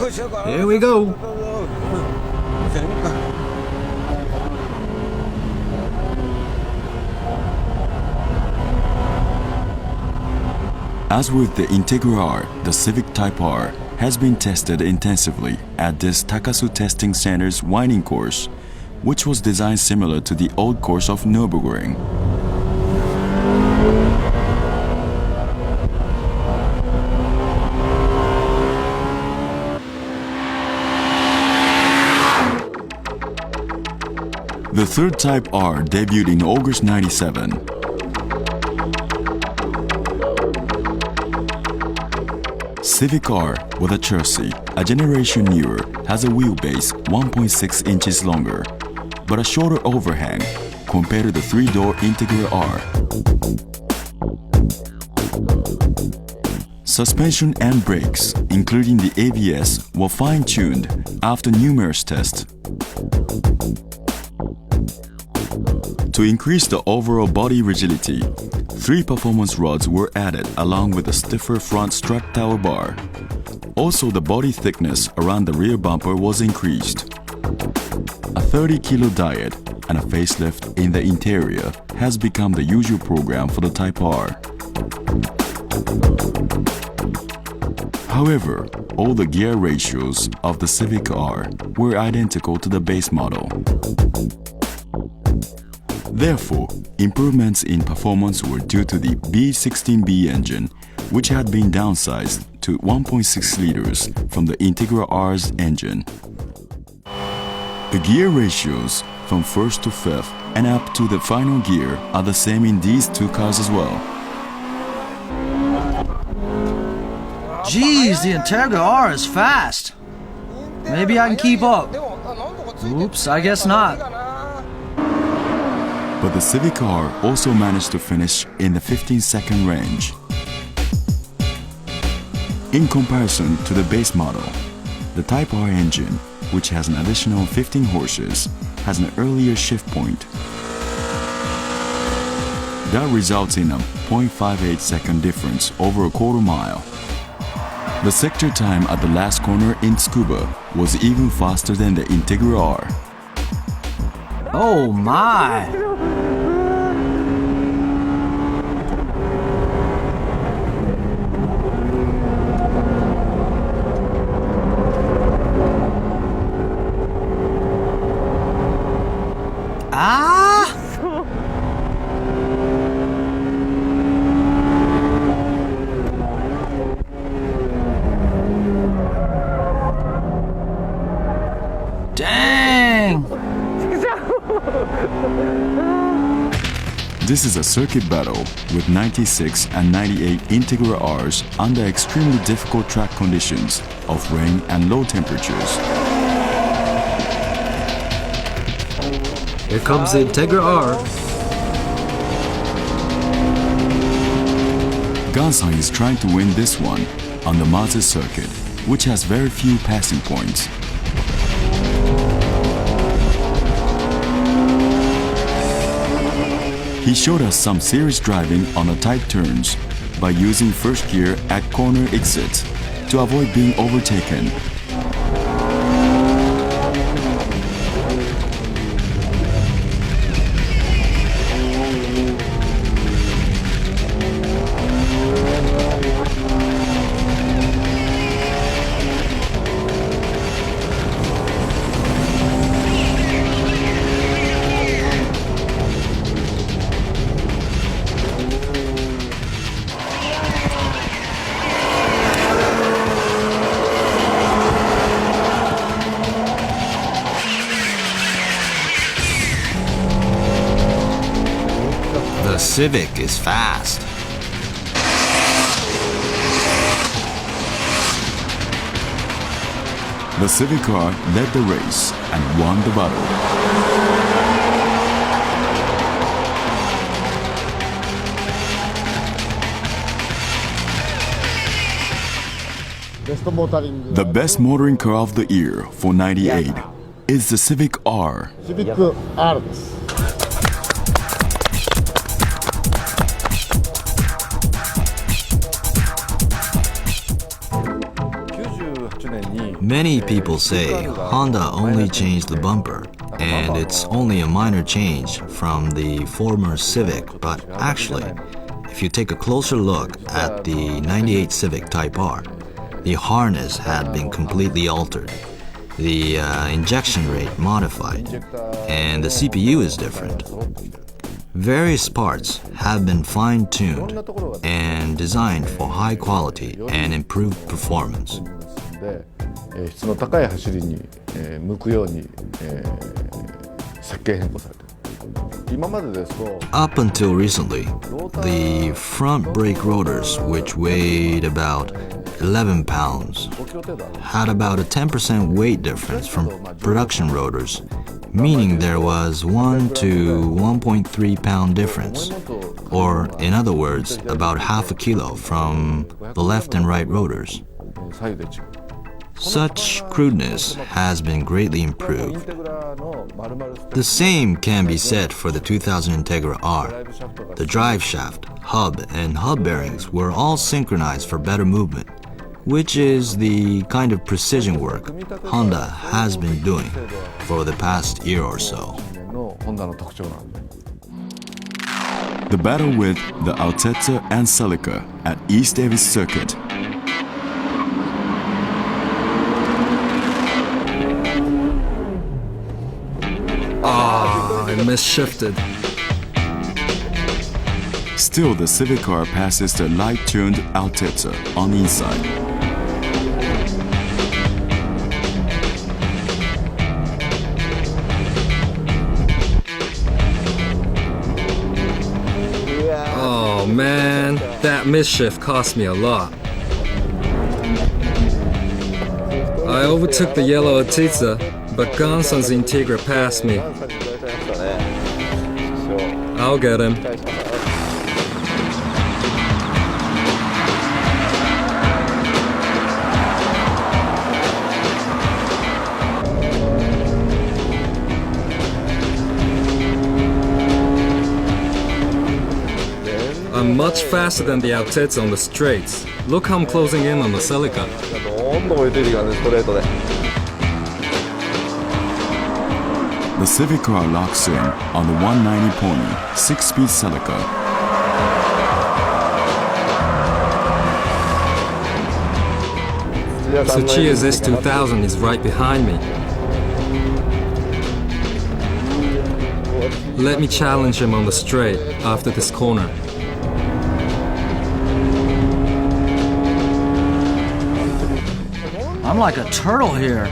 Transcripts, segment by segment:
Here we go. As with the Integra R, the Civic Type R has been tested intensively at this Takasu Testing Center's winding course, which was designed similar to the old course of Nürburgring. The third Type R debuted in August '97. Civic R with a chassis a generation newer has a wheelbase 1.6 inches longer, but a shorter overhang compared to the three-door Integra R. Suspension and brakes, including the ABS, were fine-tuned after numerous tests. To increase the overall body rigidity, 3 performance rods were added along with a stiffer front strut tower bar. Also, the body thickness around the rear bumper was increased. A 30-kilo diet and a facelift in the interior has become the usual program for the Type R. However, all the gear ratios of the Civic R were identical to the base model. Therefore, improvements in performance were due to the B16B engine, which had been downsized to 1.6 liters from the Integra R's engine. The gear ratios from first to fifth and up to the final gear are the same in these two cars as well. Geez, the Integra R is fast. Maybe I can keep up. Oops, I guess not. But the Civic R also managed to finish in the 15-second range. In comparison to the base model, the Type R engine, which has an additional 15 horses, has an earlier shift point. That results in a 0.58-second difference over a quarter mile. The sector time at the last corner in Tsukuba was even faster than the Integra R. Oh my! Dang! This is a circuit battle with 96 and 98 Integra Rs under extremely difficult track conditions of rain and low temperatures. Here comes the Integra R. Gansan is trying to win this one on the Maze circuit, which has very few passing points. He showed us some serious driving on the tight turns by using first gear at corner exits to avoid being overtaken. The Civic is fast. The Civic car led the race and won the battle. The best motoring car of the year for '98 is the Civic R. Civic R です。Many people say Honda only changed the bumper, and it's only a minor change from the former Civic, but actually, if you take a closer look at the 98 Civic Type R, the harness had been completely altered, the injection rate modified, and the CPU is different. Various parts have been fine-tuned and designed for high quality and improved performance. 質の高い走りに向くように設計変更されている。今までですと Up until recently, the front brake rotors, which weighed about 11 pounds, had about a 10% weight difference from production rotors, meaning there was 1 to 1.3 pound difference, or in other words, about half a kilo from the left and right rotors. Such crudeness has been greatly improved. The same can be said for the 2000 Integra R. The drive shaft, hub, and hub bearings were all synchronized for better movement, which is the kind of precision work Honda has been doing for the past year or so. The battle with the Altezza and Celica at East Davis Circuit. I misshifted. Still, the Civic car passes the light-tuned Altezza on the inside. Oh man, that misshift cost me a lot. I overtook the yellow Altezza, but Ganson's Integra passed me. I'll get him. I'm much faster than the Altezza on the straights. Look how I'm closing in on the Celica. The Civic car locks in on the 190 pony 6-speed Celica. Tsuchiya's S2000 is right behind me. Let me challenge him on the straight after this corner. I'm like a turtle here.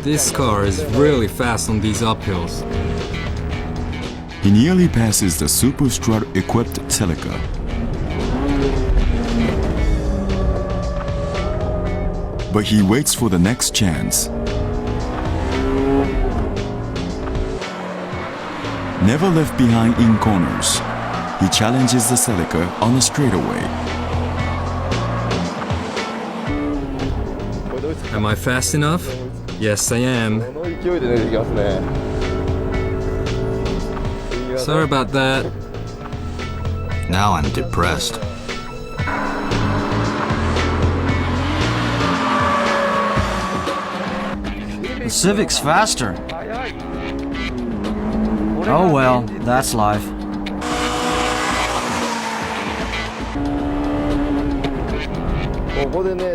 This car is really fast on these uphills. He nearly passes the Super Strut-equipped Celica. But he waits for the next chance. Never left behind in corners, he challenges the Celica on a straightaway. Am I fast enough? Yes, I am. Sorry about that. Now I'm depressed. The Civic's faster. Oh well, that's life.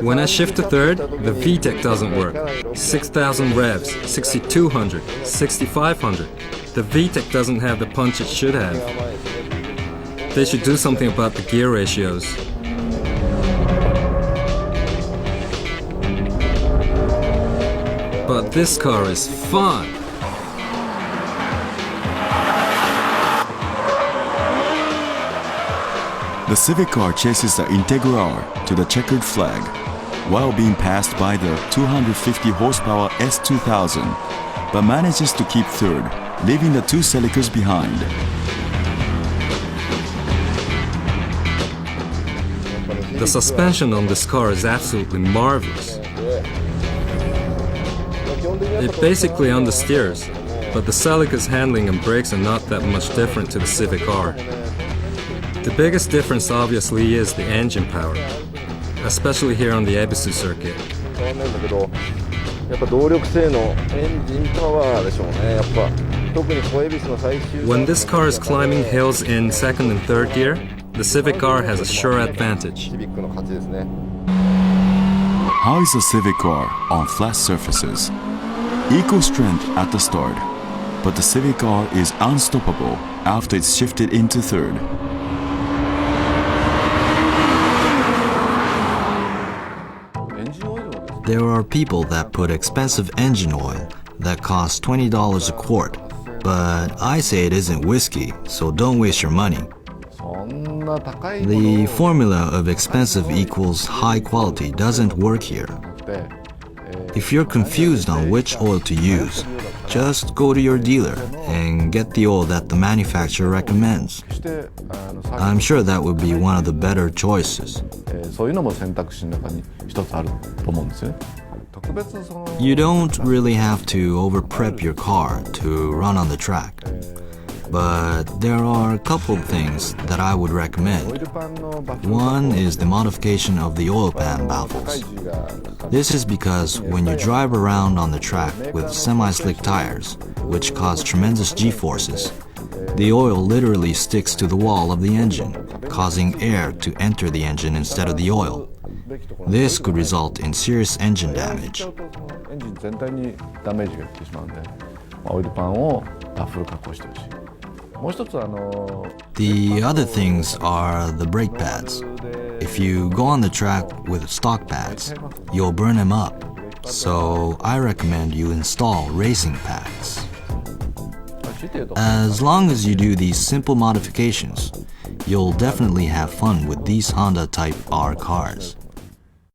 When I shift to third, the VTEC doesn't work. 6,000 revs, 6,200, 6,500. The VTEC doesn't have the punch it should have. They should do something about the gear ratios. But this car is fun. The Civic car chases the Integra R to the checkered flag, while being passed by the 250 horsepower S2000, but manages to keep third, leaving the two Celicas behind. The suspension on this car is absolutely marvelous. It basically understeers, but the Celica's handling and brakes are not that much different to the Civic R. The biggest difference obviously is the engine power. especially here on the Ebisu circuit. 変わんないんだけど、やっぱ動力性能、エンジンパワーでしょうね。やっぱ特に小恵比寿の最終。 When this car is climbing hills in second and third gear, the Civic R has a sure advantage. シビックの勝ちですね。 How is a Civic car on flat surfaces? Equal strength at the start, but the Civic R is unstoppable after it's shifted into third. There are people that put expensive engine oil that costs $20 a quart, but I say it isn't whiskey, so don't waste your money. そんな高い The formula of expensive equals high quality doesn't work here. If you're confused on which oil to use, just go to your dealer and get the oil that the manufacturer recommends. I'm sure that would be one of the better choices. そういうのも選択肢の中に一つあると思うんですよね。特別その You don't really have to over-prep your car to run on the track. But there are a couple of things that I would recommend. One is the modification of the oil pan baffles. This is because when you drive around on the track with semi-slick tires, which cause tremendous G-forces, the oil literally sticks to the wall of the engine, causing air to enter the engine instead of the oil. This could result in serious engine damage. エンジン全体にダメージがいってしまうんで、オイルパンをバッフル加工してほしい。もう一つThe other things are the brake pads. If you go on the track with stock pads, you'll burn them up. So I recommend you install racing pads. As long as you do these simple modifications, you'll definitely have fun with these Honda Type R cars.